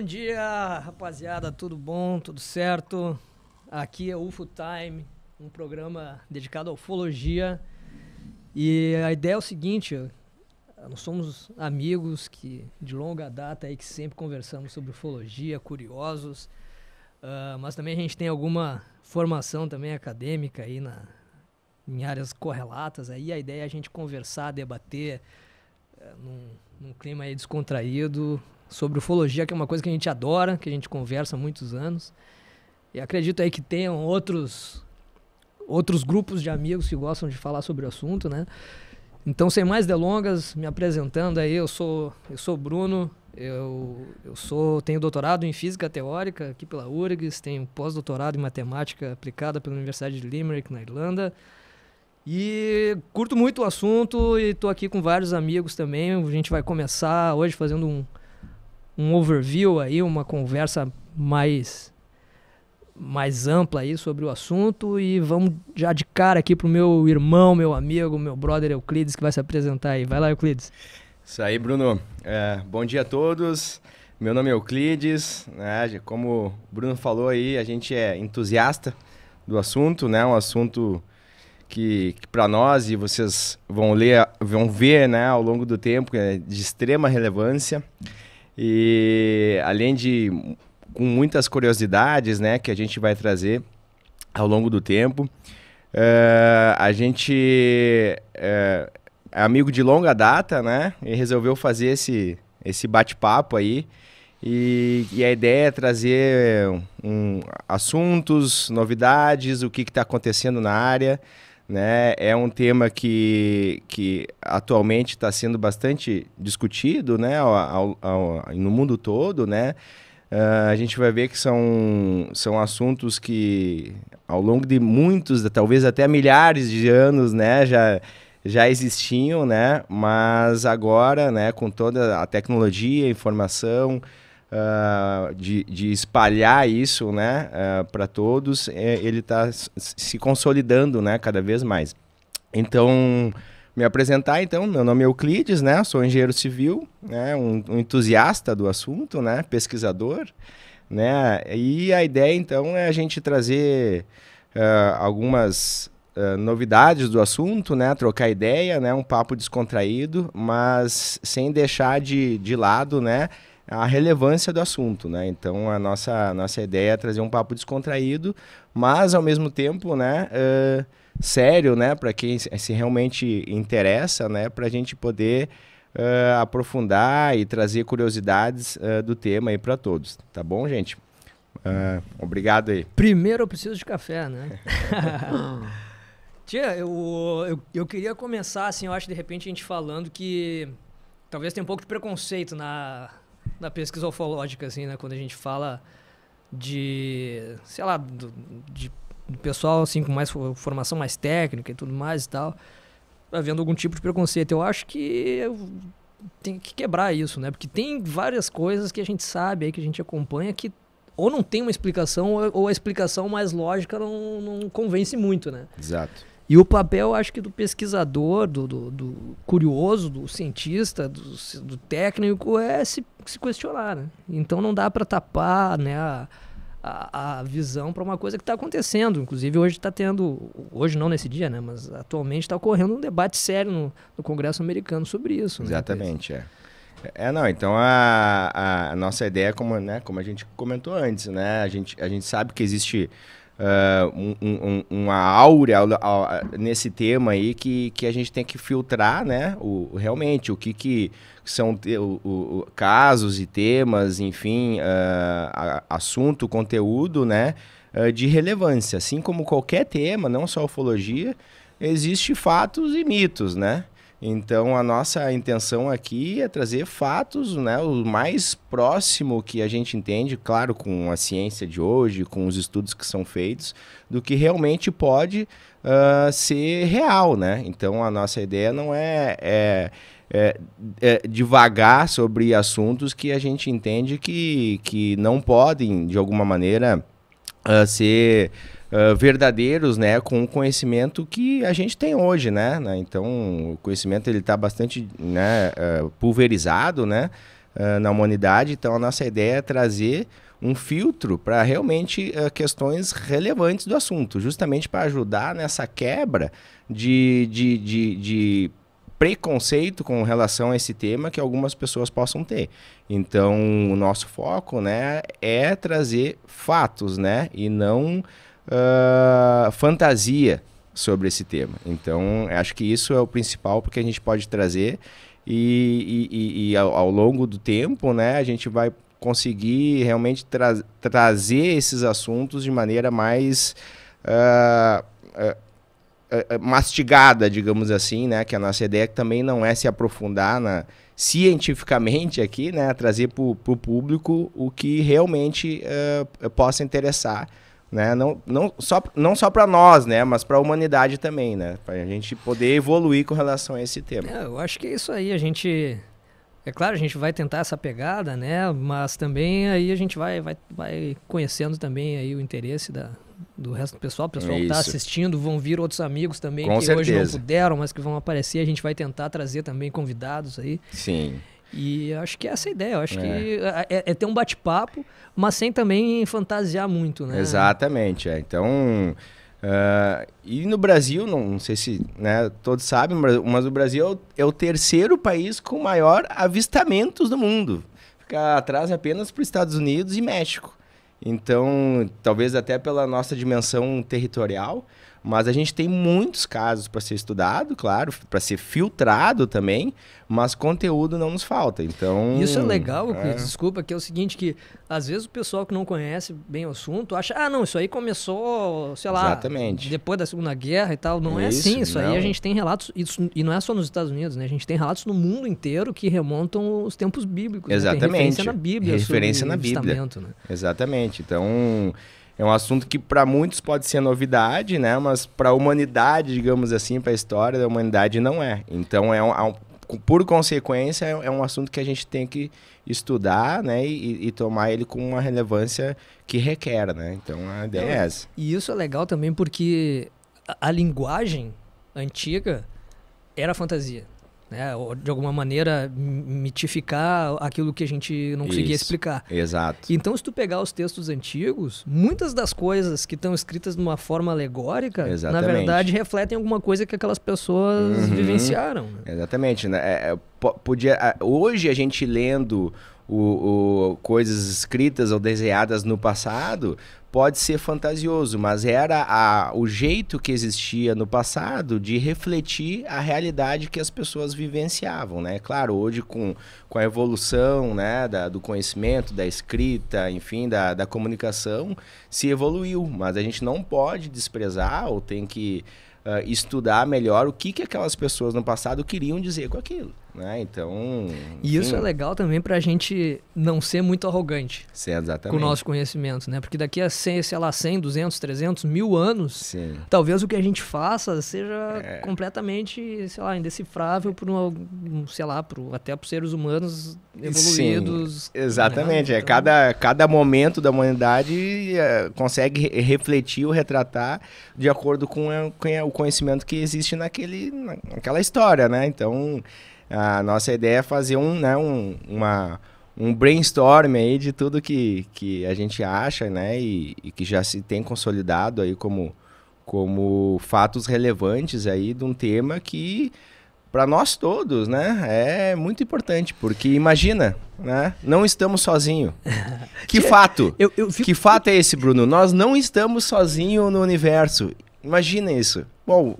dia, rapaziada, tudo bom, tudo certo? Aqui é o UFO Time, um programa dedicado à ufologia. E a ideia é o seguinte, nós somos amigos de longa data aí, que sempre conversamos sobre ufologia, curiosos, mas também a gente tem alguma formação também acadêmica aí em áreas correlatas. Aí a ideia é a gente conversar, debater num clima aí descontraído sobre ufologia, que é uma coisa que a gente adora, que a gente conversa há muitos anos. E acredito aí que tenham outros grupos de amigos que gostam de falar sobre o assunto, né? Então, sem mais delongas, me apresentando aí, eu sou o Bruno, tenho doutorado em Física Teórica aqui pela URGS, tenho pós-doutorado em Matemática Aplicada pela Universidade de Limerick, na Irlanda. E curto muito o assunto e estou aqui com vários amigos também. A gente vai começar hoje fazendo um overview aí, uma conversa mais ampla aí sobre o assunto, e vamos já de cara aqui pro meu irmão, meu amigo, meu brother Euclides, que vai se apresentar aí. Vai lá, Euclides. Isso aí, Bruno. Bom dia a todos. Meu nome é Euclides, né? Como o Bruno falou aí, a gente é entusiasta do assunto, né? Um assunto que para nós, e vocês vão ver, né, ao longo do tempo, é de extrema relevância. E além de com muitas curiosidades, né, que a gente vai trazer ao longo do tempo, a gente é amigo de longa data, né, e resolveu fazer esse bate-papo aí. E a ideia é trazer assuntos, novidades, o que está acontecendo na área, né? É um tema que atualmente está sendo bastante discutido, né, no mundo todo, né? A gente vai ver que são assuntos que, ao longo de muitos, talvez até milhares de anos, né, já existiam, né? Mas agora, né, com toda a tecnologia, a informação, de espalhar isso, né, para todos, ele está se consolidando, né, cada vez mais. Então, me apresentar, então, meu nome é Euclides, né, sou engenheiro civil, né, um entusiasta do assunto, né, pesquisador, né, e a ideia, então, é a gente trazer algumas novidades do assunto, né, trocar ideia, né, um papo descontraído, mas sem deixar de lado, né, a relevância do assunto, né? Então, a nossa ideia é trazer um papo descontraído, mas, ao mesmo tempo, né, sério, né, para quem se realmente interessa, né, para a gente poder aprofundar e trazer curiosidades do tema aí para todos. Tá bom, gente? Obrigado aí. Primeiro eu preciso de café, né? Tia, eu queria começar, assim, eu acho, de repente, a gente falando que talvez tenha um pouco de preconceito na pesquisa ufológica, assim, né? Quando a gente fala sei lá, do pessoal, assim, com mais formação mais técnica e tudo mais e tal, havendo algum tipo de preconceito. Eu acho que tem que quebrar isso, né? Porque tem várias coisas que a gente sabe aí, que a gente acompanha, que ou não tem uma explicação, ou a explicação mais lógica não convence muito, né? Exato. E o papel, acho que do pesquisador, do curioso, do cientista, do técnico, é se questionar, né? Então não dá para tapar, né, a visão para uma coisa que está acontecendo. Inclusive hoje está tendo, hoje não nesse dia, né, mas atualmente está ocorrendo um debate sério no Congresso americano sobre isso. Exatamente, né? Não, então a nossa ideia, como a gente comentou antes, né, a gente sabe que existe uma áurea nesse tema aí que a gente tem que filtrar, né, realmente o que são casos e temas, enfim, assunto, conteúdo, né, de relevância. Assim como qualquer tema, não só ufologia, existe fatos e mitos, né? Então, a nossa intenção aqui é trazer fatos, né, o mais próximo que a gente entende, claro, com a ciência de hoje, com os estudos que são feitos, do que realmente pode ser real, né? Então, a nossa ideia não é divagar sobre assuntos que a gente entende que não podem, de alguma maneira, ser verdadeiros, né, com o conhecimento que a gente tem hoje, né? Então, o conhecimento ele está bastante, né, pulverizado, né? na humanidade. Então, a nossa ideia é trazer um filtro para realmente questões relevantes do assunto, justamente para ajudar nessa quebra de preconceito com relação a esse tema que algumas pessoas possam ter. Então, o nosso foco, né, é trazer fatos, né, e não fantasia sobre esse tema. Então, acho que isso é o principal porque a gente pode trazer e ao longo do tempo, né, a gente vai conseguir realmente trazer esses assuntos de maneira mais mastigada, digamos assim, né? Que a nossa ideia também não é se aprofundar cientificamente aqui, né? Trazer para o público o que realmente possa interessar, né? Não só para nós, né? Mas para a humanidade também, né? Para a gente poder evoluir com relação a esse tema. Eu acho que é isso aí, é claro, a gente vai tentar essa pegada, né? Mas também aí a gente vai conhecendo também aí o interesse do resto do pessoal. O pessoal que está assistindo, vão vir outros amigos também com que certeza. Hoje não puderam, mas que vão aparecer. A gente vai tentar trazer também convidados aí. Sim. E acho que é essa a ideia. Eu acho que é ter um bate-papo, mas sem também fantasiar muito, né? Exatamente. Então... e no Brasil, não sei se, né, todos sabem, mas o Brasil é o terceiro país com maior avistamentos do mundo. Fica atrás apenas para os Estados Unidos e México. Então, talvez até pela nossa dimensão territorial, mas a gente tem muitos casos para ser estudado, claro, para ser filtrado também, mas conteúdo não nos falta. Então, isso é legal, desculpa, que é o seguinte, que às vezes o pessoal que não conhece bem o assunto acha, não, isso aí começou, sei lá, exatamente, depois da Segunda Guerra e tal. Não é assim, isso aí a gente tem relatos, e não é só nos Estados Unidos, né? A gente tem relatos no mundo inteiro que remontam os tempos bíblicos. Exatamente. Né? Tem referência na Bíblia. Referência na Bíblia. Né? Exatamente. Então, é um assunto que para muitos pode ser novidade, né? Mas para a humanidade, digamos assim, para a história da humanidade não é. Então, por consequência, é um assunto que a gente tem que estudar, né? E tomar ele com uma relevância que requer, né? Então, a ideia é essa. E isso é legal também porque a linguagem antiga era fantasia. Né? De alguma maneira mitificar aquilo que a gente não conseguia explicar. Exato. Então, se tu pegar os textos antigos, muitas das coisas que estão escritas de uma forma alegórica, na verdade, refletem alguma coisa que aquelas pessoas vivenciaram. Né? Exatamente. Né? Hoje a gente lendo coisas escritas ou desenhadas no passado pode ser fantasioso, mas era o jeito que existia no passado de refletir a realidade que as pessoas vivenciavam, né? Claro, hoje com a evolução, né, do conhecimento, da escrita, enfim, da comunicação, se evoluiu, mas a gente não pode desprezar ou tem que estudar melhor o que aquelas pessoas no passado queriam dizer com aquilo. Né? Então, e isso é legal também para a gente não ser muito arrogante com o nosso conhecimento, né? Porque daqui a 100, 200, 300, 1000 anos, talvez o que a gente faça seja completamente, sei lá, indecifrável até por seres humanos evoluídos. Sim, exatamente. Né? Então... Cada momento da humanidade consegue refletir ou retratar de acordo com o conhecimento que existe naquela história, né? Então... a nossa ideia é fazer um brainstorm aí de tudo que a gente acha, né? E que já se tem consolidado aí como fatos relevantes aí de um tema que, para nós todos, né, é muito importante. Porque imagina, né? Não estamos sozinhos. Que fato? Que fato é esse, Bruno? Nós não estamos sozinhos no universo. Imagina isso. Bom,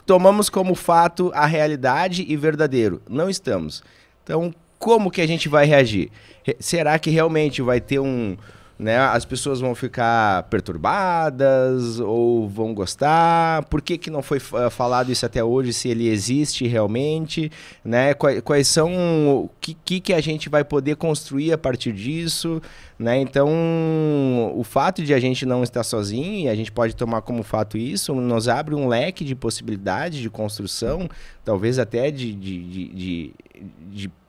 tomamos como fato a realidade e verdadeiro. Não estamos. Então, como que a gente vai reagir? Será que realmente vai ter né, as pessoas vão ficar perturbadas ou vão gostar? Por que não foi falado isso até hoje, se ele existe realmente? Né? Quais são... O que a gente vai poder construir a partir disso? Né? Então, o fato de a gente não estar sozinho, e a gente pode tomar como fato isso, nos abre um leque de possibilidades de construção, talvez até de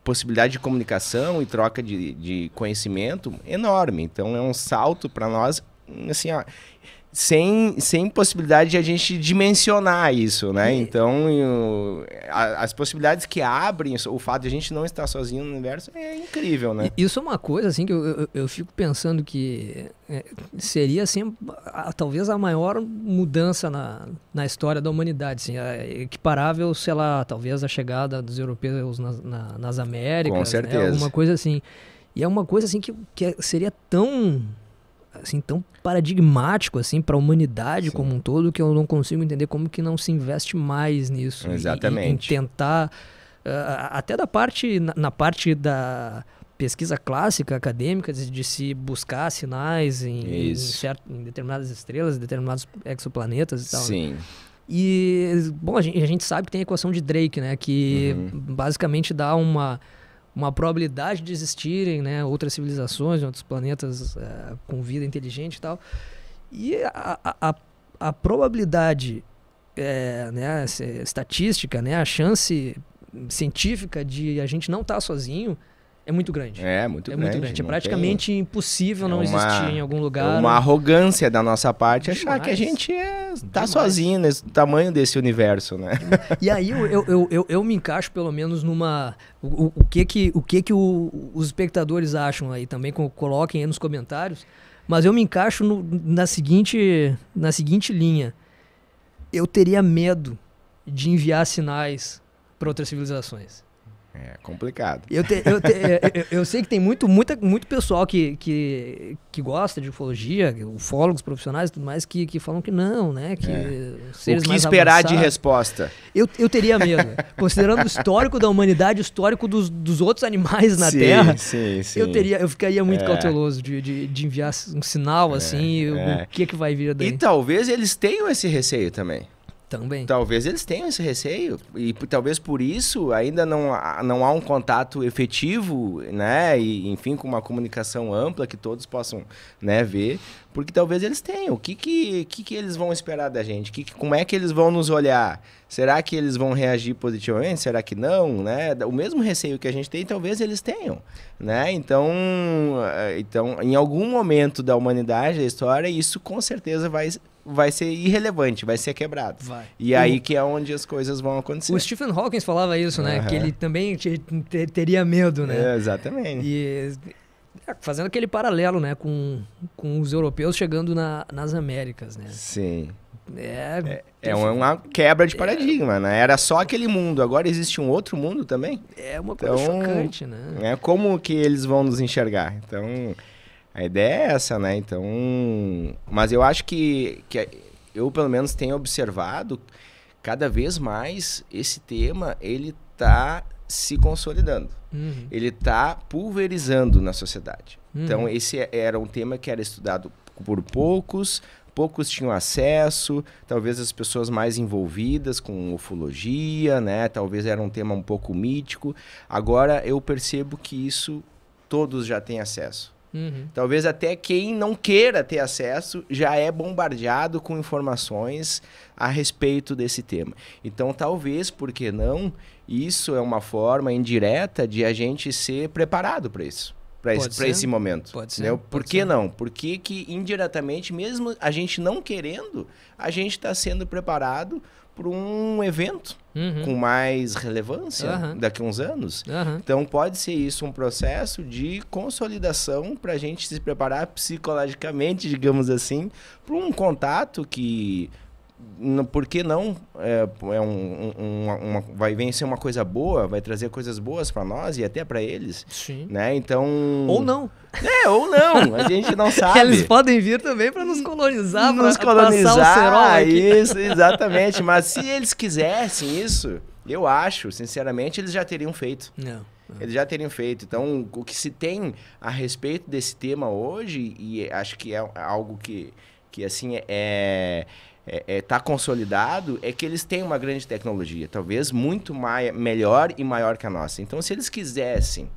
possibilidade de comunicação e troca de conhecimento enorme. Então, é um salto para nós, assim, ó, sem possibilidade de a gente dimensionar isso, né? Então, as possibilidades que abrem, o fato de a gente não estar sozinho no universo é incrível, né? Isso é uma coisa, assim, que eu fico pensando que seria, assim, talvez a maior mudança na história da humanidade, assim, equiparável, sei lá, talvez a chegada dos europeus nas Américas, com certeza. Né? Alguma coisa assim. E é uma coisa, assim, que seria tão paradigmático assim para a humanidade Sim. como um todo, que eu não consigo entender como que não se investe mais nisso. Exatamente. Em tentar até na parte da pesquisa clássica acadêmica de se buscar sinais em determinadas estrelas, determinados exoplanetas e tal. Sim. Né? E bom, a gente sabe que tem a equação de Drake, né, que basicamente dá uma probabilidade de existirem, né, outras civilizações, outros planetas com vida inteligente e tal. E a probabilidade, né, estatística, né, a chance científica de a gente não estar sozinho é muito grande. É muito grande. É praticamente impossível não existir em algum lugar. Uma arrogância da nossa parte achar que a gente tá sozinho nesse tamanho desse universo, né? E aí eu me encaixo pelo menos numa... O que os espectadores acham aí também, coloquem aí nos comentários. Mas eu me encaixo na seguinte linha. Eu teria medo de enviar sinais para outras civilizações. É complicado. Eu sei que tem muito pessoal que gosta de ufologia, ufólogos profissionais e tudo mais, que falam que não, né? Que seres o que mais esperar avançados. De resposta? Eu teria medo. Considerando o histórico da humanidade, o histórico dos outros animais na Terra, sim. Eu ficaria muito cauteloso de enviar um sinal assim, o que vai vir daí. E talvez eles tenham esse receio também. Também. Talvez eles tenham esse receio e talvez por isso ainda não há um contato efetivo, né? E, enfim, com uma comunicação ampla que todos possam, né, ver, porque talvez eles tenham. O que eles vão esperar da gente? Como é que eles vão nos olhar? Será que eles vão reagir positivamente? Será que não? Né? O mesmo receio que a gente tem, talvez eles tenham, né? Então, em algum momento da humanidade, da história, isso com certeza vai ser irrelevante, vai ser quebrado. E aí que é onde as coisas vão acontecer. O Stephen Hawking falava isso, né? Que ele também teria medo, né? Exatamente. E fazendo aquele paralelo, né? Com os europeus chegando nas Américas, né? Sim. É uma quebra de paradigma, né? Era só aquele mundo, agora existe um outro mundo também. É uma coisa chocante, né? Como que eles vão nos enxergar? Então... A ideia é essa, né? Então, mas eu acho que eu, pelo menos, tenho observado cada vez mais esse tema, ele está se consolidando. Ele está pulverizando na sociedade. Então, esse era um tema que era estudado por poucos tinham acesso, talvez as pessoas mais envolvidas com ufologia, né? Talvez era um tema um pouco mítico. Agora, eu percebo que isso todos já têm acesso. Talvez até quem não queira ter acesso já é bombardeado com informações a respeito desse tema. Então, talvez, por que não, isso é uma forma indireta de a gente ser preparado para isso, para esse momento. Pode ser. Por que não? Porque indiretamente, mesmo a gente não querendo, a gente está sendo preparado para um evento com mais relevância daqui a uns anos. Então, pode ser isso um processo de consolidação para a gente se preparar psicologicamente, digamos assim, para um contato que, por que não, vai vencer uma coisa boa, vai trazer coisas boas para nós e até para eles. Sim. Né? Então... Ou não. Ou não, a gente não sabe. Eles podem vir também para nos colonizar, para passar o cerol aqui. Isso, exatamente. Mas se eles quisessem isso, eu acho, sinceramente, eles já teriam feito. Não. Eles já teriam feito. Então, o que se tem a respeito desse tema hoje, e acho que é algo que assim, tá consolidado, é que eles têm uma grande tecnologia, talvez muito melhor e maior que a nossa. Então, se eles quisessem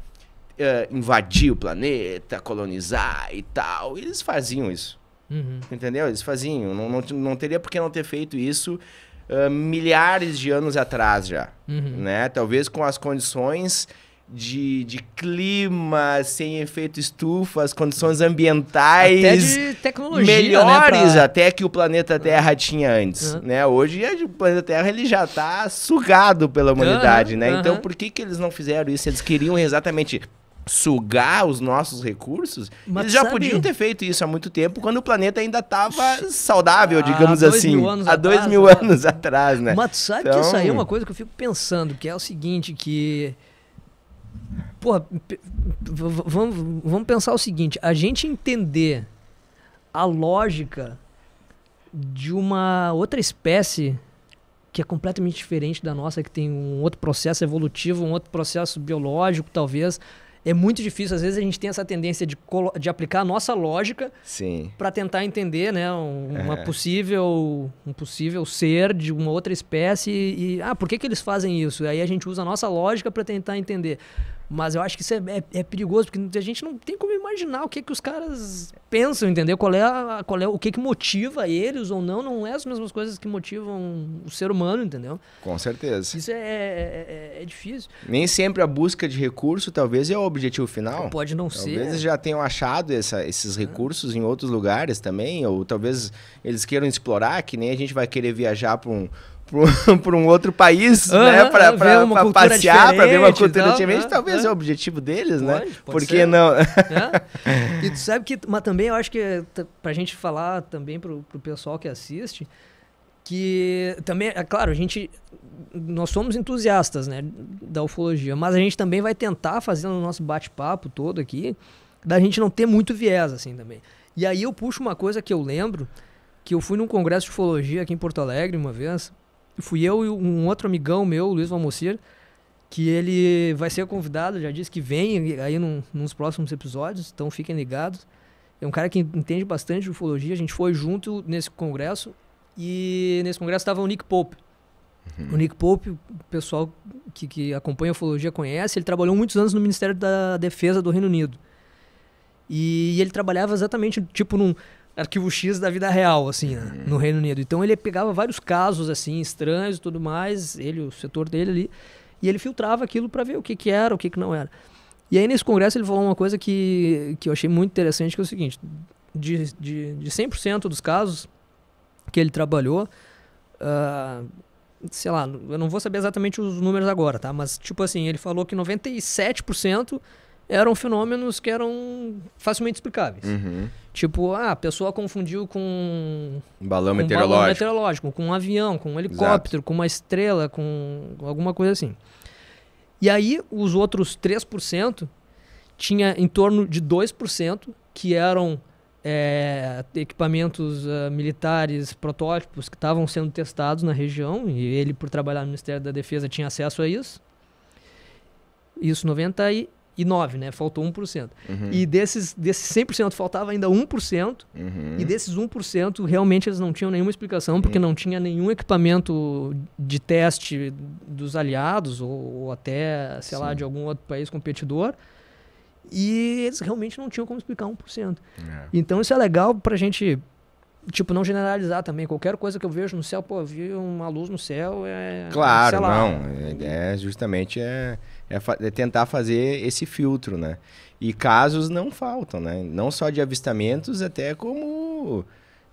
invadir o planeta, colonizar e tal, eles faziam isso. Entendeu? Eles faziam. Não teria por que não ter feito isso milhares de anos atrás já. Né? Talvez com as condições de clima, sem efeito estufa, as condições ambientais até de tecnologia, melhores né, até que o planeta Terra tinha antes, né? Hoje o planeta Terra ele já está sugado pela humanidade, né? Então por que eles não fizeram isso? Eles queriam exatamente sugar os nossos recursos? Mas eles já podiam ter feito isso há muito tempo, quando o planeta ainda estava saudável, digamos assim. Há 2.000 anos atrás, né? Mas sabe que isso aí é uma coisa que eu fico pensando, que é o seguinte, que... Pô, vamos pensar o seguinte, a gente entender a lógica de uma outra espécie que é completamente diferente da nossa, que tem um outro processo evolutivo, um outro processo biológico, talvez... É muito difícil, às vezes a gente tem essa tendência de aplicar a nossa lógica para tentar entender, né, um possível ser de uma outra espécie e por que eles fazem isso? Aí a gente usa a nossa lógica para tentar entender. Mas eu acho que isso é perigoso, porque a gente não tem como imaginar o que os caras pensam, entendeu? O que motiva eles ou não é as mesmas coisas que motivam o ser humano, entendeu? Com certeza. Isso é difícil. Nem sempre a busca de recurso talvez é o objetivo final. Pode não ser. Talvez eles já tenham achado esses recursos em outros lugares também, ou talvez eles queiram explorar, que nem a gente vai querer viajar para um outro país, né, para passear, para ver uma cultura diferente, talvez é o objetivo deles, né? Por que não? E tu sabe que, mas também eu acho que pra gente falar também pro pessoal que assiste, que também, é claro, nós somos entusiastas, né, da ufologia, mas a gente também vai tentar fazer no nosso bate-papo todo aqui, da gente não ter muito viés, assim, também. E aí eu puxo uma coisa que eu lembro, que eu fui num congresso de ufologia aqui em Porto Alegre uma vez. Fui eu e um outro amigão meu, Luiz Valmocir, que ele vai ser convidado, já disse que vem aí nos próximos episódios, então fiquem ligados. É um cara que entende bastante de ufologia, a gente foi junto nesse congresso, e nesse congresso estava o Nick Pope. O Nick Pope, o pessoal que acompanha a ufologia conhece, ele trabalhou muitos anos no Ministério da Defesa do Reino Unido. E ele trabalhava exatamente, tipo, num arquivo X da vida real, assim, né, no Reino Unido. Então ele pegava vários casos, assim, estranhos e tudo mais, o setor dele ali, e ele filtrava aquilo para ver o que era, o que não era. E aí nesse congresso ele falou uma coisa que eu achei muito interessante, que é o seguinte, de 100% dos casos que ele trabalhou, sei lá, eu não vou saber exatamente os números agora, tá? Mas, tipo assim, ele falou que 97% eram fenômenos que eram facilmente explicáveis. Tipo, a pessoa confundiu com um balão meteorológico, com um avião, com um helicóptero, com uma estrela, com alguma coisa assim. E aí, os outros 3% tinha em torno de 2% que eram equipamentos militares, protótipos que estavam sendo testados na região, e ele, por trabalhar no Ministério da Defesa, tinha acesso a isso. Isso, 99, né? Faltou 1%. E desses 100% faltava ainda 1%. E desses 1% realmente eles não tinham nenhuma explicação, porque não tinha nenhum equipamento de teste dos aliados ou até, sei lá, de algum outro país competidor. E eles realmente não tinham como explicar 1%. Então isso é legal pra gente, tipo, não generalizar também. Qualquer coisa que eu vejo no céu, pô, eu vi uma luz no céu, claro, não. Justamente tentar fazer esse filtro, né? E casos não faltam, né? Não só de avistamentos, até como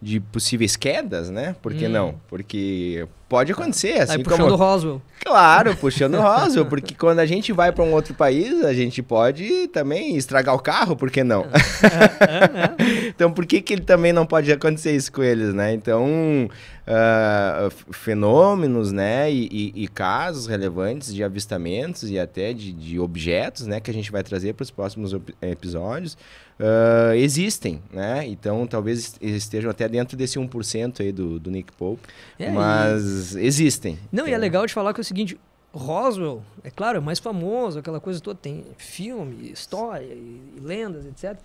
de possíveis quedas, né? Por que não? Porque pode acontecer, assim, aí puxando Roswell. Claro, puxando Roswell, porque quando a gente vai para um outro país, a gente pode também estragar o carro, por que não? Então, por que ele também não pode acontecer isso com eles, né? Então, fenômenos, né, e casos relevantes de avistamentos e até de objetos, né, que a gente vai trazer para os próximos episódios, existem, né? Então, talvez estejam até dentro desse 1% aí do Nick Pope, mas existem. Não, e é legal de falar que é o seguinte, Roswell, é claro, é mais famoso, aquela coisa toda, tem filme, história e lendas, etc.,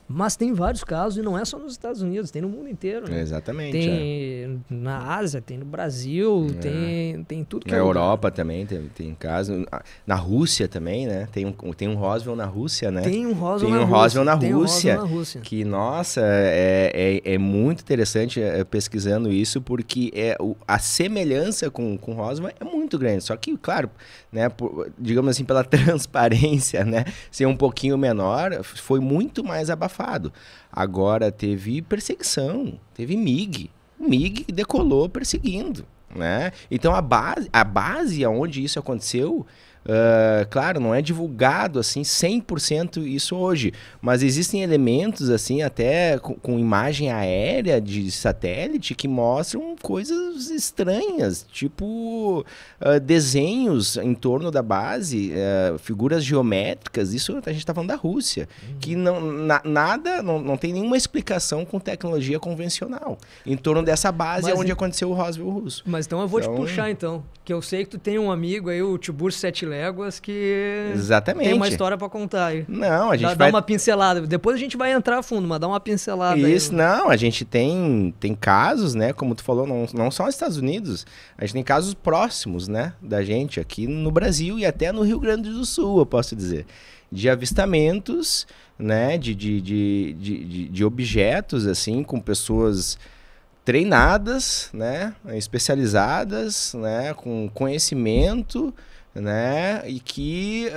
mas tem vários casos, e não é só nos Estados Unidos, tem no mundo inteiro, né? Exatamente. Tem na Ásia, tem no Brasil, tem tudo que na Europa também tem casos. Na Rússia também, né? Tem um Roswell na Rússia, né? Tem um Roswell na Rússia. Que, nossa, é muito interessante pesquisando isso, porque a semelhança com Roswell é muito muito grande. Só que, claro, né, digamos assim, pela transparência, né, ser um pouquinho menor, foi muito mais abafado. Agora teve perseguição, teve MiG. O MiG decolou perseguindo, né? Então a base onde isso aconteceu, claro, não é divulgado assim 100% isso hoje, mas existem elementos assim até com imagem aérea de satélite que mostram coisas estranhas, tipo desenhos em torno da base, figuras geométricas. Isso a gente está falando da Rússia, que não tem nenhuma explicação com tecnologia convencional em torno dessa base onde aconteceu o Roswell russo. Mas então eu vou te puxar então, que eu sei que tu tem um amigo aí, o Tibur Sete Léguas, que exatamente tem uma história pra contar aí. Não, a gente dá uma pincelada. Depois a gente vai entrar a fundo, mas dá uma pincelada isso, aí. Não, a gente tem casos, né, como tu falou, não só nos Estados Unidos, a gente tem casos próximos, né, da gente aqui no Brasil e até no Rio Grande do Sul, eu posso dizer, de avistamentos, né, de objetos, assim, com pessoas treinadas, né, especializadas, né, com conhecimento, né, e que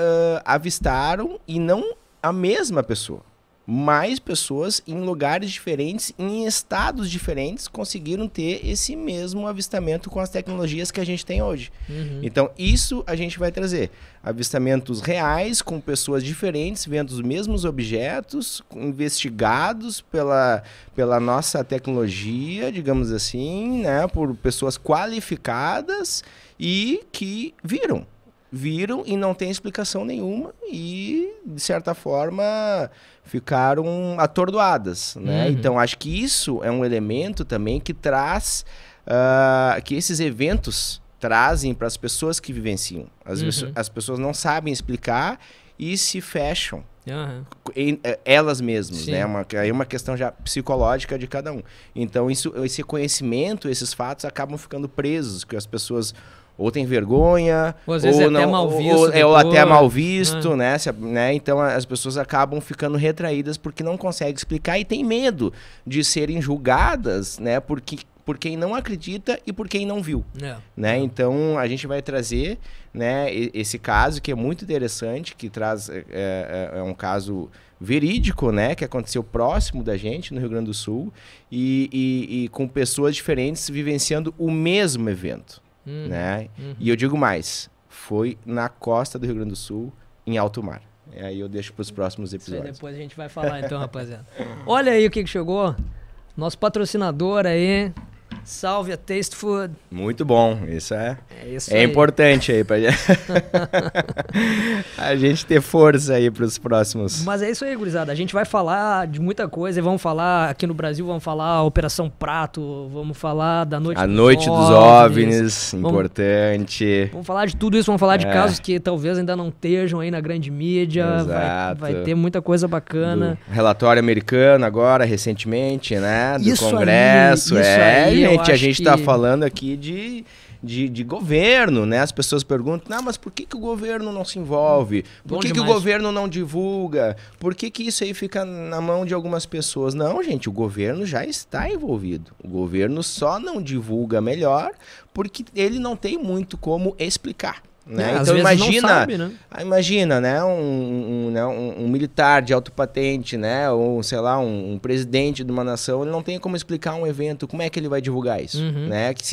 avistaram, e não a mesma pessoa, mais pessoas em lugares diferentes, em estados diferentes, conseguiram ter esse mesmo avistamento com as tecnologias que a gente tem hoje. Então isso a gente vai trazer, avistamentos reais com pessoas diferentes vendo os mesmos objetos, investigados pela nossa tecnologia, digamos assim, né, por pessoas qualificadas e que viram e não tem explicação nenhuma e, de certa forma, ficaram atordoadas, né? Então, acho que isso é um elemento também que traz, que esses eventos trazem para as pessoas que vivenciam. As pessoas não sabem explicar e se fecham. Elas mesmas, né? Aí é uma questão já psicológica de cada um. Então, esse conhecimento, esses fatos acabam ficando presos, que as pessoas ou tem vergonha, ou às vezes não, até mal visto, ou até mal visto, né? Então as pessoas acabam ficando retraídas porque não conseguem explicar e tem medo de serem julgadas, né? Por quem não acredita e por quem não viu, né? Então a gente vai trazer, né, esse caso que é muito interessante, que traz é um caso verídico, né, que aconteceu próximo da gente no Rio Grande do Sul e com pessoas diferentes vivenciando o mesmo evento. Né? E eu digo mais, foi na costa do Rio Grande do Sul, em alto mar. Aí eu deixo para os próximos episódios. Isso aí depois a gente vai falar então, rapaziada. Olha aí o que chegou. Nosso patrocinador aí. Salve a Taste Food. Muito bom, isso é importante aí pra a gente ter força aí pros próximos. Mas é isso aí, gurizada. A gente vai falar de muita coisa e vamos falar aqui no Brasil, vamos falar Operação Prato, vamos falar da Noite dos OVNIs, importante. Vamos falar de tudo isso, vamos falar de casos que talvez ainda não estejam aí na grande mídia. Vai ter muita coisa bacana. Do relatório americano agora, recentemente, né? Do isso Congresso. Aí, gente, a gente está falando aqui de governo, né? As pessoas perguntam, mas por que o governo não se envolve? Por que o governo não divulga? Por que isso aí fica na mão de algumas pessoas? Não, gente, o governo já está envolvido. O governo só não divulga melhor porque ele não tem muito como explicar. Né? Então imagina, né, um militar de alta patente, né, ou sei lá, um presidente de uma nação, ele não tem como explicar um evento, como é que ele vai divulgar isso, né? Que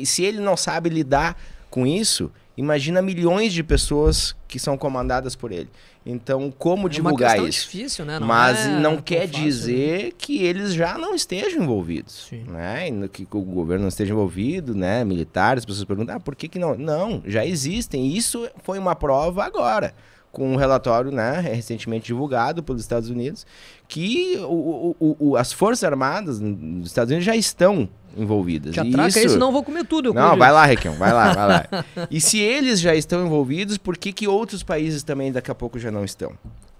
se ele não sabe lidar com isso, imagina milhões de pessoas que são comandadas por ele. Então, como divulgar isso? É difícil, né? Mas não quer dizer que eles já não estejam envolvidos, né? Que o governo não esteja envolvido, né? Militares, as pessoas perguntam, por que não? Não, já existem. Isso foi uma prova agora, com um relatório, né, recentemente divulgado pelos Estados Unidos, que as Forças Armadas dos Estados Unidos já estão envolvidas. Já traca isso, não vou comer tudo. Não, vai lá, Requião, vai lá. E se eles já estão envolvidos, por que outros países também daqui a pouco já não estão?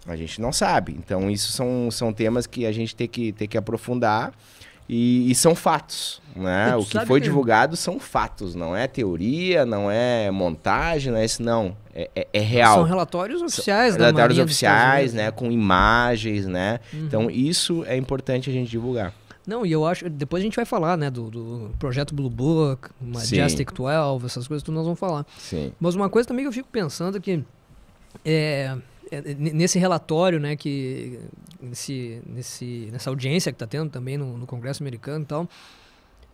A gente não sabe. Então, isso são temas que a gente tem que aprofundar e são fatos, né? O que foi divulgado são fatos, não é teoria, não é montagem, não é isso, não. É real. São relatórios oficiais, né? Relatórios oficiais, né? Com imagens, né? Então, isso é importante a gente divulgar. Não, e eu acho... Depois a gente vai falar, né, do projeto Blue Book, Majestic 12, essas coisas que nós vamos falar. Sim. Mas uma coisa também que eu fico pensando que nesse relatório, né, que nessa audiência que está tendo também no Congresso americano e tal,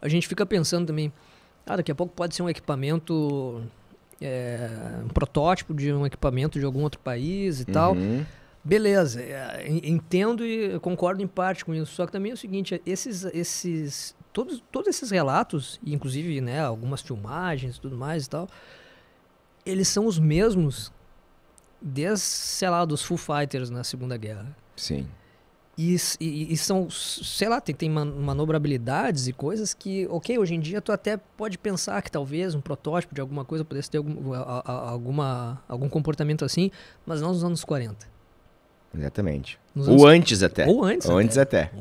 a gente fica pensando também, daqui a pouco pode ser um equipamento, um protótipo de um equipamento de algum outro país e tal. Beleza, entendo e concordo em parte com isso, só que também é o seguinte, todos esses relatos, inclusive, né, algumas filmagens e tudo mais e tal, eles são os mesmos desde, sei lá, dos Foo Fighters na Segunda Guerra. Sim. E são, sei lá, tem manobrabilidades e coisas que, ok, hoje em dia tu até pode pensar que talvez um protótipo de alguma coisa pudesse ter algum comportamento assim, mas não nos anos 40. Exatamente. Ou antes até. Ou antes até.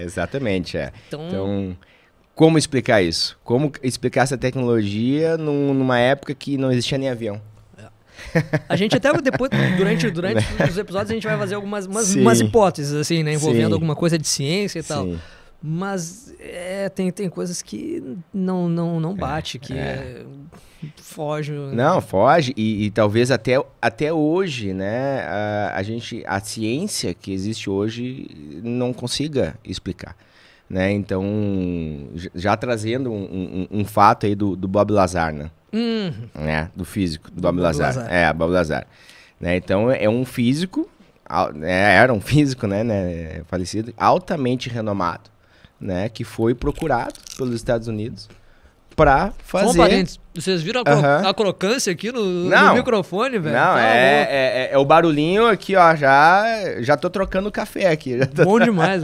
Exatamente. Então, como explicar isso? Como explicar essa tecnologia numa época que não existia nem avião? A gente até depois, durante os episódios, a gente vai fazer umas hipóteses, assim, né? Envolvendo alguma coisa de ciência e tal. Mas tem coisas que não bate, foge. Não, foge. E talvez até hoje, né? A ciência que existe hoje não consiga explicar. Né? Então, já trazendo um fato aí do Bob Lazar, né? Né? Do físico, do Bob Lazar. Bob Lazar. Né? Então, é um físico, era um físico, né? Falecido, altamente renomado, né? Que foi procurado pelos Estados Unidos para fazer... Vocês viram a crocância aqui no microfone, velho? Não, é o barulhinho aqui, ó, já tô trocando café aqui. Bom demais.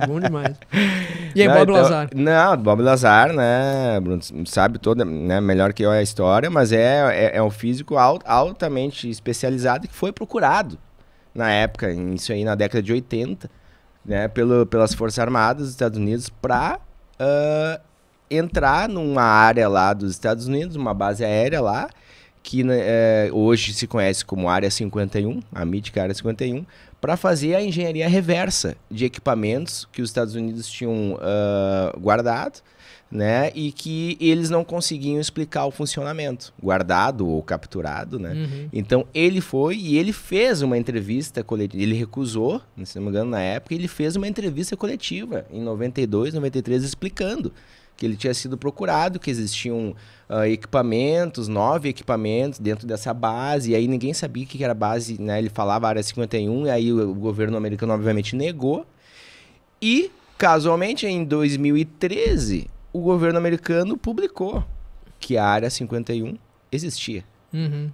E aí, Bob Lazar? Não, Bob Lazar, né, Bruno, sabe toda, né, melhor que eu a história, mas é um físico altamente especializado que foi procurado na época, isso aí na década de 80, né, pelas Forças Armadas dos Estados Unidos para entrar numa área lá dos Estados Unidos, uma base aérea lá, que hoje se conhece como Área 51, a mítica Área 51, para fazer a engenharia reversa de equipamentos que os Estados Unidos tinham guardado, né, e que eles não conseguiam explicar o funcionamento, guardado ou capturado, né? Então ele foi e ele fez uma entrevista coletiva, ele recusou, se não me engano na época, ele fez uma entrevista coletiva em 92, 93, explicando que ele tinha sido procurado, que existiam 9 equipamentos dentro dessa base, e aí ninguém sabia o que era a base, né? Ele falava Área 51, e aí o governo americano obviamente negou, e casualmente em 2013 o governo americano publicou que a Área 51 existia.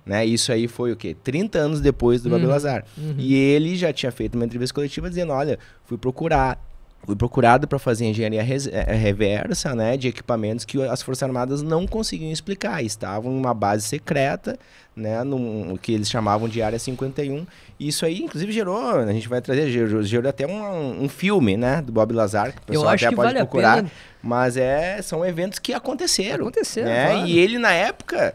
Né? Isso aí foi o quê? 30 anos depois do Bob Lazar. E ele já tinha feito uma entrevista coletiva dizendo, olha, fui procurado para fazer engenharia reversa, né, de equipamentos que as Forças Armadas não conseguiam explicar. Estavam em uma base secreta, né, no que eles chamavam de Área 51. Isso aí, inclusive, a gente vai trazer, gerou até um filme, né, do Bob Lazar, que o pessoal até pode procurar. Mas são eventos que aconteceram. Né? Claro. E ele, na época...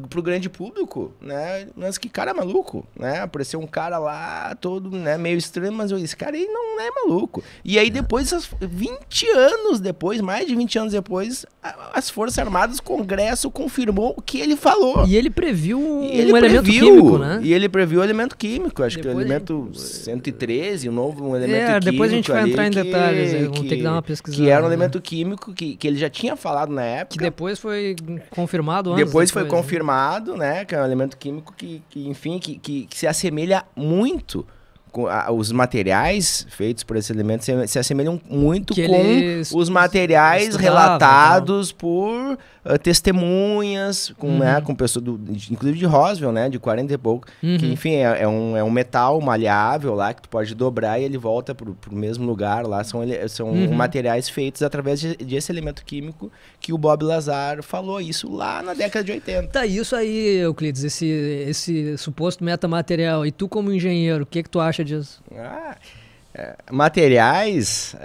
pro grande público, né? Mas que cara maluco, né? Apareceu um cara lá, todo, né, meio estranho, mas esse cara aí não é maluco. E aí depois, 20 anos depois, mais de 20 anos depois, as Forças Armadas, o Congresso confirmou o que ele falou. E ele previu elemento químico, né? E ele previu o elemento químico, acho que é o elemento 113, um elemento químico. Depois a gente vai entrar em detalhes, vamos ter que dar uma pesquisada. Que era um elemento químico que ele já tinha falado na época. Que depois foi confirmado. Depois foi confirmado, né, que é um elemento químico que se assemelha muito com os materiais feitos por esse elemento se assemelham muito com os materiais relatados por testemunhas, com pessoas, inclusive de Roswell, né, de 40 e pouco, que enfim, é um metal maleável lá que tu pode dobrar e ele volta pro mesmo lugar lá, são materiais feitos através desse elemento químico que o Bob Lazar falou isso lá na década de 80. Tá, isso aí, Euclides, esse suposto metamaterial, e tu como engenheiro, o que tu acha disso? Materiais,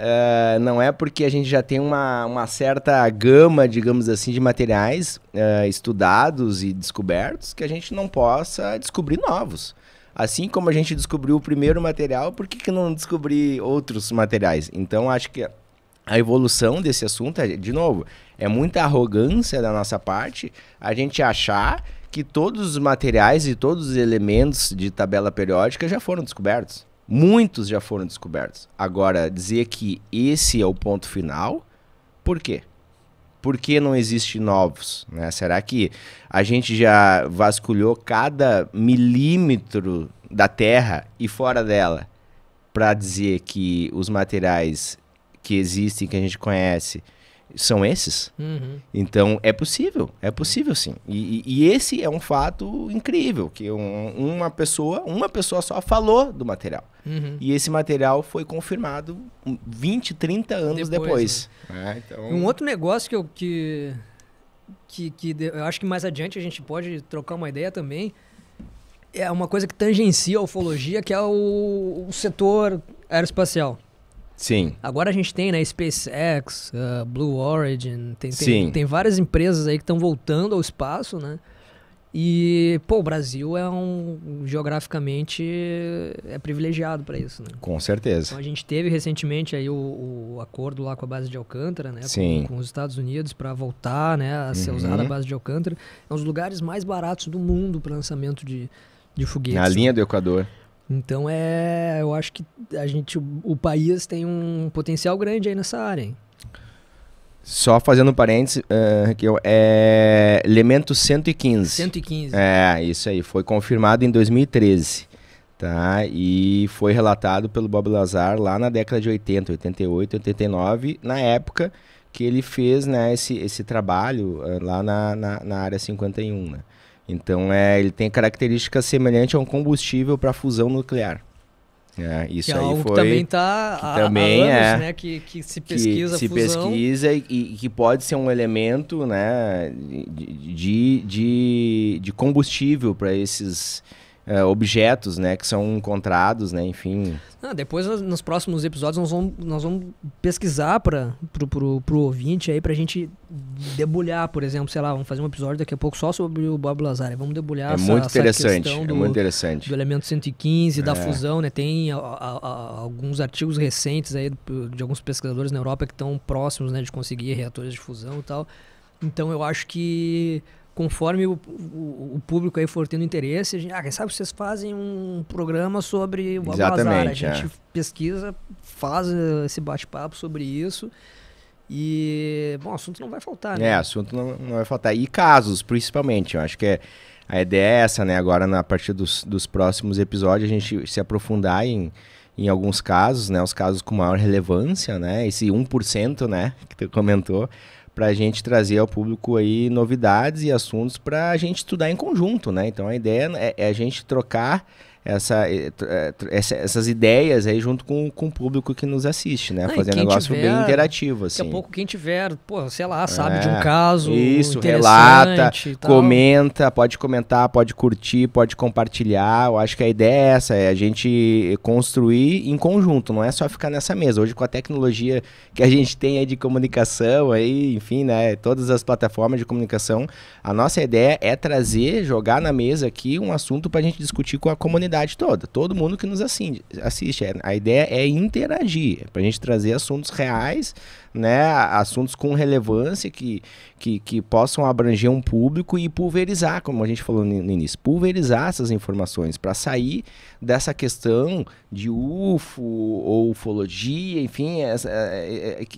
não é porque a gente já tem uma certa gama, digamos assim, de materiais estudados e descobertos que a gente não possa descobrir novos. Assim como a gente descobriu o primeiro material, por que não descobrir outros materiais? Então, acho que a evolução desse assunto, de novo, é muita arrogância da nossa parte a gente achar que todos os materiais e todos os elementos de tabela periódica já foram descobertos. Muitos já foram descobertos. Agora, dizer que esse é o ponto final, por quê? Por que não existem novos? Né? Será que a gente já vasculhou cada milímetro da Terra e fora dela para dizer que os materiais que existem, que a gente conhece, são esses? Então, é possível sim. E esse é um fato incrível, que uma pessoa só falou do material. E esse material foi confirmado 20, 30 anos depois. Né? Então... Um outro negócio que eu acho que mais adiante a gente pode trocar uma ideia também, é uma coisa que tangencia a ufologia, que é o setor aeroespacial. Sim. Agora a gente tem, né, SpaceX, Blue Origin, tem várias empresas aí que estão voltando ao espaço, né? E, pô, o Brasil geograficamente é privilegiado para isso, né? Com certeza. Então a gente teve recentemente aí o acordo lá com a base de Alcântara, né? Com os Estados Unidos para voltar, né, a ser usada a base de Alcântara. É um dos lugares mais baratos do mundo para lançamento de foguetes. Na linha do Equador. Então eu acho que o país tem um potencial grande aí nessa área, hein? Só fazendo um parênteses, elemento 115. 115. É, isso aí, foi confirmado em 2013, tá? E foi relatado pelo Bob Lazar lá na década de 80, 88, 89, na época que ele fez, né, esse trabalho lá na área 51, né? Então, ele tem características semelhantes a um combustível para fusão nuclear. Isso que é aí algo foi, que também está há anos, né, que se pesquisa que se fusão. pesquisa e que pode ser um elemento, né, de combustível para esses objetos, né, que são encontrados, né, enfim. Depois, nos próximos episódios, nós vamos pesquisar pro ouvinte aí, pra gente debulhar, por exemplo, sei lá, vamos fazer um episódio daqui a pouco só sobre o Bob Lazar. Vamos debulhar essa questão do elemento 115, da fusão, né? Tem alguns artigos recentes aí de alguns pesquisadores na Europa que estão próximos, né, de conseguir reatores de fusão e tal. Então, eu acho que conforme o público aí for tendo interesse, quem sabe vocês fazem um programa sobre o Bob Lazar. A gente pesquisa, faz esse bate-papo sobre isso e, bom, assunto não vai faltar, né? Assunto não vai faltar. E casos, principalmente, eu acho que a ideia é essa, né? Agora, a partir dos próximos episódios, a gente se aprofundar em alguns casos, né? Os casos com maior relevância, né? Esse 1%, né? Que tu comentou, para a gente trazer ao público aí novidades e assuntos para a gente estudar em conjunto, né? Então a ideia é a gente trocar essas ideias aí junto com o público que nos assiste, né? Fazer um negócio bem interativo, assim. Daqui a pouco quem tiver, sei lá, sabe de um caso relata, comenta, pode comentar, pode curtir, pode compartilhar. Eu acho que a ideia é essa, é a gente construir em conjunto, não é só ficar nessa mesa. Hoje com a tecnologia que a gente tem aí de comunicação, aí, enfim, né? Todas as plataformas de comunicação, a nossa ideia é jogar na mesa aqui um assunto para a gente discutir com a comunidade toda, todo mundo que nos assiste. A ideia é interagir, para a gente trazer assuntos reais, né, assuntos com relevância que possam abranger um público e pulverizar, como a gente falou no início, pulverizar essas informações para sair dessa questão de UFO ou ufologia, enfim,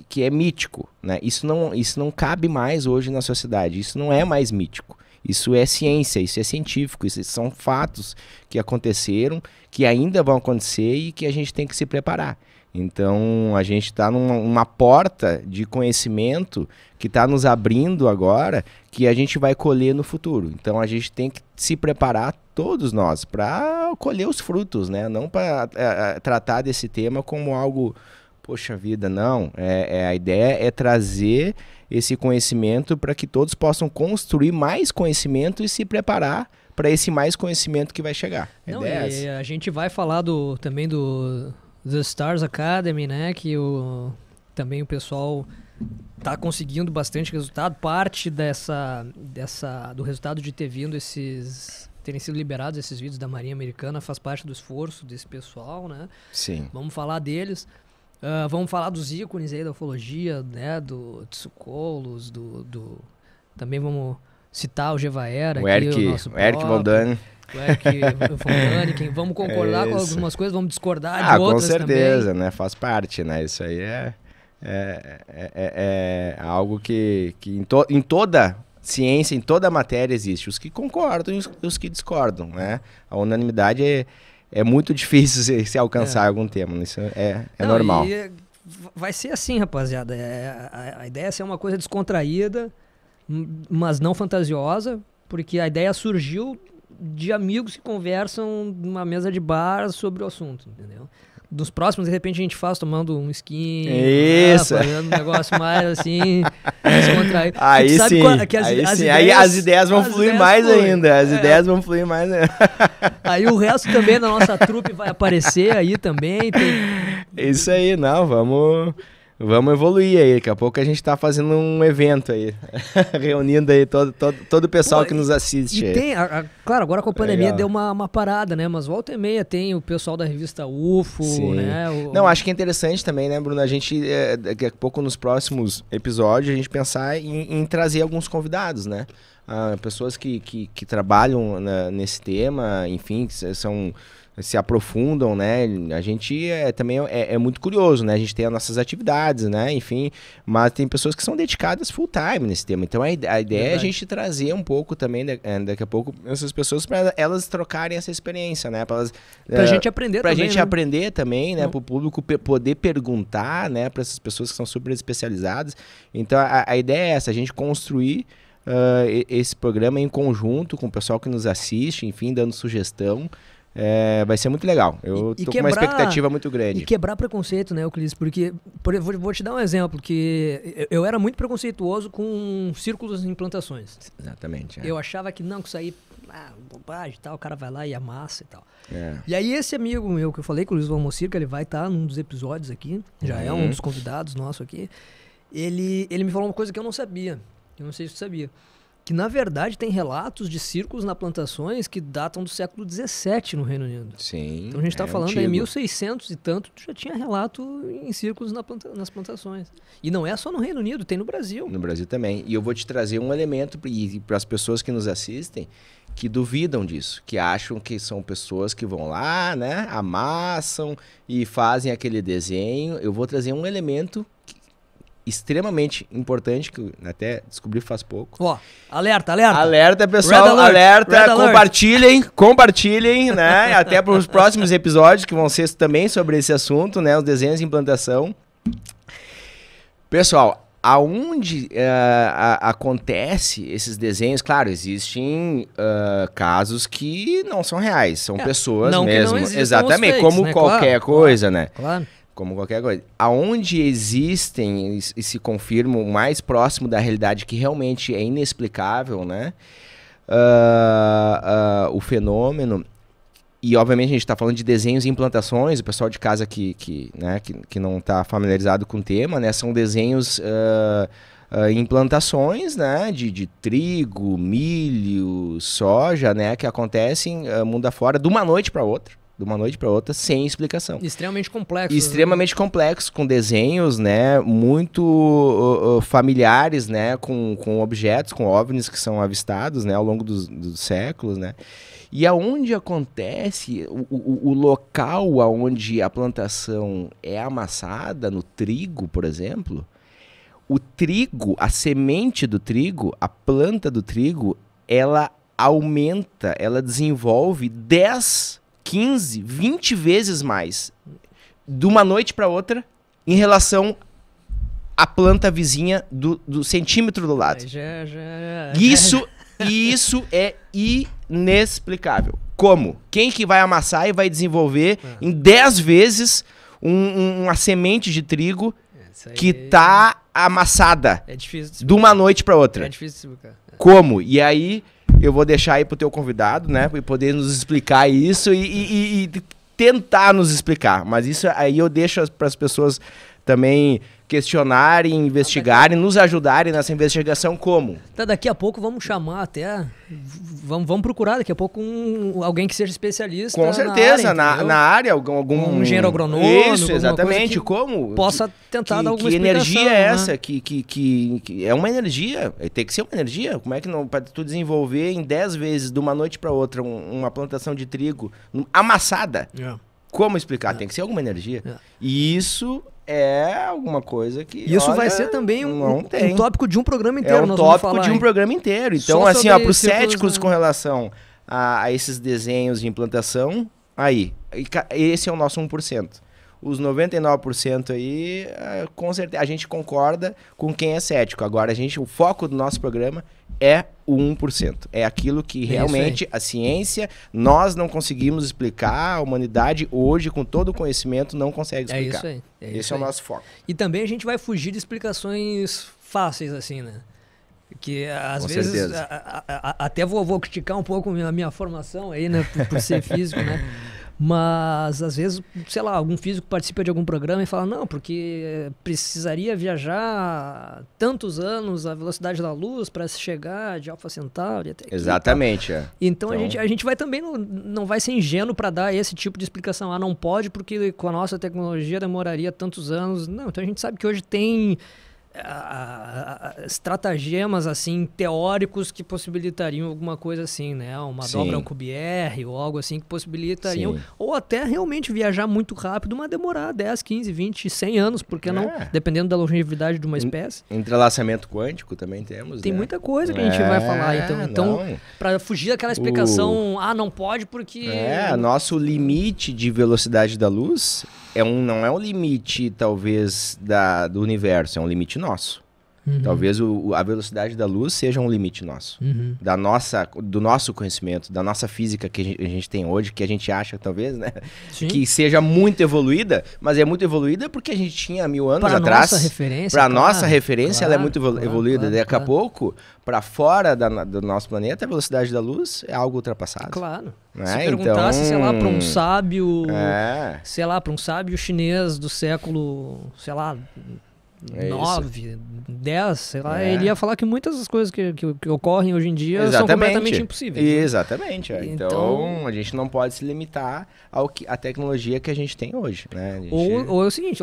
que é mítico, né? Isso não cabe mais hoje na sociedade, isso não é mais mítico. Isso é ciência, isso é científico, isso são fatos que aconteceram, que ainda vão acontecer e que a gente tem que se preparar. Então, a gente está numa porta de conhecimento que está nos abrindo agora, que a gente vai colher no futuro. Então, a gente tem que se preparar, todos nós, para colher os frutos, né? Não para tratar desse tema como algo, poxa vida, não. A ideia é trazer esse conhecimento para que todos possam construir mais conhecimento e se preparar para esse mais conhecimento que vai chegar. A gente vai falar também do The Stars Academy, né? Que também o pessoal está conseguindo bastante resultado. Parte do resultado de terem sido liberados esses vídeos da Marinha Americana faz parte do esforço desse pessoal, né? Sim. Vamos falar deles. Vamos falar dos ícones aí da ufologia, né? Do Tsoukalos, também vamos citar o Gevaera, o Eric Von Däniken. O Eric Von Däniken. Vamos concordar com algumas coisas, vamos discordar de outras também. Com certeza, né? Faz parte, né? Isso aí é algo que em toda ciência, em toda matéria existe. Os que concordam e os que discordam, né? A unanimidade é muito difícil se alcançar algum tema. Isso é normal. Vai ser assim, rapaziada. A ideia é ser uma coisa descontraída, mas não fantasiosa, porque a ideia surgiu de amigos que conversam numa mesa de bar sobre o assunto, entendeu? Dos próximos, de repente, a gente faz tomando um skin. Isso. Fazendo um negócio mais assim, descontraído. Aí sim, aí as ideias vão fluir mais ainda. As ideias vão fluir mais ainda. Aí o resto também da nossa trupe vai aparecer aí também. Isso aí, não, vamos evoluir aí. Daqui a pouco a gente tá fazendo um evento aí, reunindo aí todo o pessoal que nos assiste. E tem, claro, agora com a pandemia deu uma parada, né? Mas volta e meia tem o pessoal da revista UFO, sim, né? Não, acho que é interessante também, né, Bruno? A gente, daqui a pouco nos próximos episódios, a gente pensar em trazer alguns convidados, né? Pessoas que trabalham nesse tema, enfim, que se aprofundam, né? A gente também é muito curioso, né? A gente tem as nossas atividades, né? Enfim, mas tem pessoas que são dedicadas full time nesse tema. Então a ideia é a gente trazer um pouco também, daqui a pouco, essas pessoas para elas trocarem essa experiência, né? Pra gente aprender pra também. Gente aprender também, né? Para o público poder perguntar, né? Para essas pessoas que são super especializadas. Então a ideia é essa, a gente construir esse programa em conjunto com o pessoal que nos assiste, enfim, dando sugestão. Vai ser muito legal. Eu tô com uma expectativa muito grande. E quebrar preconceito, né, Euclides? Porque, vou te dar um exemplo, que eu era muito preconceituoso com círculos em implantações. Exatamente. Eu achava que não, que isso aí, bobagem e tal, o cara vai lá e amassa e tal. E aí esse amigo meu que eu falei, que o Luiz Valmocirca, ele vai estar num dos episódios aqui, já é um dos convidados nossos aqui, ele me falou uma coisa que eu não sabia, eu não sei se você sabia. Que, na verdade, tem relatos de círculos na plantações que datam do século XVII no Reino Unido. Sim. Então a gente está falando em 1600 e tanto, já tinha relato em círculos nas plantações. E não é só no Reino Unido, tem no Brasil. No Brasil também. E eu vou te trazer um elemento para as pessoas que nos assistem que duvidam disso, que acham que são pessoas que vão lá, né, amassam e fazem aquele desenho. Eu vou trazer um elemento extremamente importante, que eu até descobri faz pouco. Alerta, pessoal, alerta, compartilhem, né, até para os próximos episódios, que vão ser também sobre esse assunto, né, os desenhos de implantação. Pessoal, aonde acontece esses desenhos, claro, existem casos que não são reais, são pessoas não mesmo, exatamente, fakes, como né? qualquer coisa, né? Claro. Como qualquer coisa. Aonde existem e se confirmam mais próximo da realidade, que realmente é inexplicável, né? O fenômeno. E, obviamente, a gente está falando de desenhos e implantações. O pessoal de casa que não está familiarizado com o tema, né? São desenhos implantações, né? De trigo, milho, soja, né? Que acontecem mundo afora de uma noite para outra. De uma noite para outra, sem explicação. Extremamente complexo. Extremamente complexo, com desenhos, né, muito familiares, né, com objetos, com OVNIs que são avistados, né, ao longo dos séculos, né. E aonde acontece, o local aonde a plantação é amassada, no trigo, por exemplo, o trigo, a semente do trigo, a planta do trigo, ela aumenta, ela desenvolve 10, 15, 20 vezes mais de uma noite para outra em relação à planta vizinha do centímetro do lado. Isso é inexplicável. Como? Quem que vai amassar e vai desenvolver em 10 vezes uma semente de trigo que tá amassada de uma noite para outra? É difícil de explicar. Como? E aí eu vou deixar aí pro teu convidado, né, para poder nos explicar isso e tentar nos explicar. Mas isso aí eu deixo para as pessoas também questionarem, investigarem, nos ajudarem nessa investigação como? Tá, daqui a pouco vamos chamar até, vamos procurar daqui a pouco alguém que seja especialista. Com certeza, na área, algum engenheiro agrônomo. Isso, exatamente. Como? Possa tentar dar alguma explicação. Que energia é essa? Né? Que é uma energia, tem que ser uma energia. Como é que não, para tu desenvolver em 10 vezes, de uma noite para outra, uma plantação de trigo amassada? Como explicar? Tem que ser alguma energia. E isso é alguma coisa que... Isso vai ser também um tópico de um programa inteiro. É um tópico de um programa inteiro. Então, assim, para os céticos com relação a esses desenhos de implantação, esse é o nosso 1%. Os 99% aí, com certeza, a gente concorda com quem é cético. Agora, o foco do nosso programa é o 1%. É aquilo que realmente a ciência, nós não conseguimos explicar, a humanidade hoje, com todo o conhecimento, não consegue explicar. É isso aí. Esse é o nosso foco. E também a gente vai fugir de explicações fáceis, assim, né? Que às vezes, até vou criticar um pouco a minha formação aí, né? Por ser físico, né? Mas, às vezes, sei lá, algum físico participa de algum programa e fala, não, porque precisaria viajar tantos anos a velocidade da luz para chegar de Alpha Centauri até aqui. Exatamente. Então, a gente vai também, não vai ser ingênuo para dar esse tipo de explicação. Ah, não pode porque com a nossa tecnologia demoraria tantos anos. Não, então a gente sabe que hoje tem estratagemas assim teóricos que possibilitariam alguma coisa assim, né? Uma dobra Alcubierre ou algo assim que possibilitariam, ou até realmente viajar muito rápido, mas demorar 10, 15, 20, 100 anos, porque não, dependendo da longevidade de uma espécie. Entrelaçamento quântico também temos, tem muita coisa que a gente vai falar, então para fugir daquela explicação, não pode porque... Nosso limite de velocidade da luz não é um limite, talvez, do universo, é um limite nosso. Talvez a velocidade da luz seja um limite nosso. Do nosso conhecimento, da nossa física que a gente tem hoje, que a gente acha, talvez, né? Que seja muito evoluída, mas é muito evoluída porque a gente tinha 1000 anos atrás. Para nossa referência, ela é muito evoluída. Daqui a pouco, para fora do nosso planeta, a velocidade da luz é algo ultrapassado. Claro. Se perguntasse, sei lá, para um sábio, sei lá, para um sábio chinês do século, sei lá, 9, 10, sei lá, ele ia falar que muitas das coisas que ocorrem hoje em dia são completamente impossíveis. Exatamente. Então, a gente não pode se limitar à tecnologia que a gente tem hoje, né? Ou é o seguinte,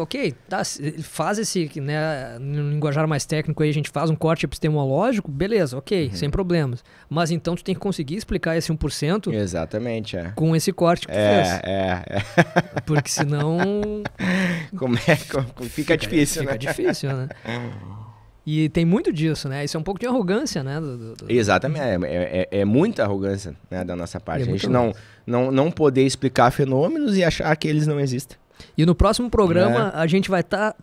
faz esse, né, no linguajar mais técnico aí, a gente faz um corte epistemológico, beleza, sem problemas. Mas então tu tem que conseguir explicar esse 1%. Exatamente, com esse corte que tu fez. Porque senão... Fica difícil, né? Fica difícil, né? E tem muito disso, né? Isso é um pouco de arrogância, né? Exatamente. É muita arrogância, né, da nossa parte. A gente não poder explicar fenômenos e achar que eles não existem. E no próximo programa a gente vai estar...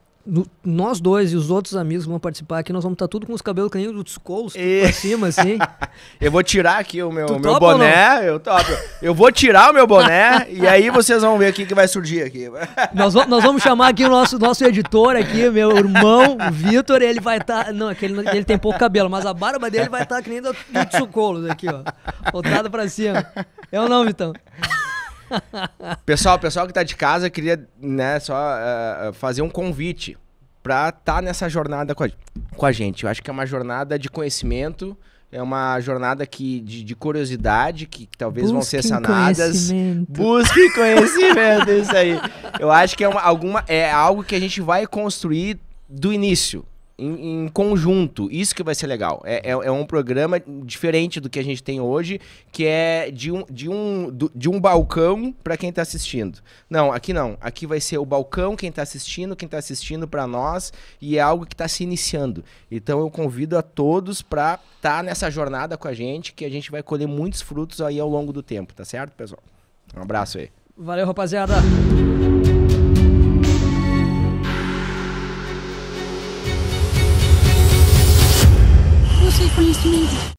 nós dois e os outros amigos que vão participar aqui, nós vamos estar tudo com os cabelos que nem dos colos pra cima, assim. Eu vou tirar aqui o meu boné. Eu topo. Eu vou tirar o meu boné e aí vocês vão ver o que vai surgir aqui. Nós vamos chamar aqui o nosso editor aqui, meu irmão, o Vitor, ele vai estar... Não, ele tem pouco cabelo, mas a barba dele vai estar que nem do Tsucolos aqui, ó. Voltada pra cima. É ou não, Vitão? Pessoal que tá de casa, queria, né, só fazer um convite para estar nessa jornada com a gente. Eu acho que é uma jornada de conhecimento, é uma jornada de curiosidade, que talvez vão ser sanadas. Busquem conhecimento, isso aí. Eu acho que é algo que a gente vai construir do início. Em conjunto, isso que vai ser legal. É um programa diferente do que a gente tem hoje, que é de um balcão para quem está assistindo. Não. Aqui vai ser o balcão, quem está assistindo para nós, e é algo que está se iniciando. Então eu convido a todos para estar nessa jornada com a gente, que a gente vai colher muitos frutos aí ao longo do tempo, tá certo, pessoal? Um abraço aí. Valeu, rapaziada. Conhecimento.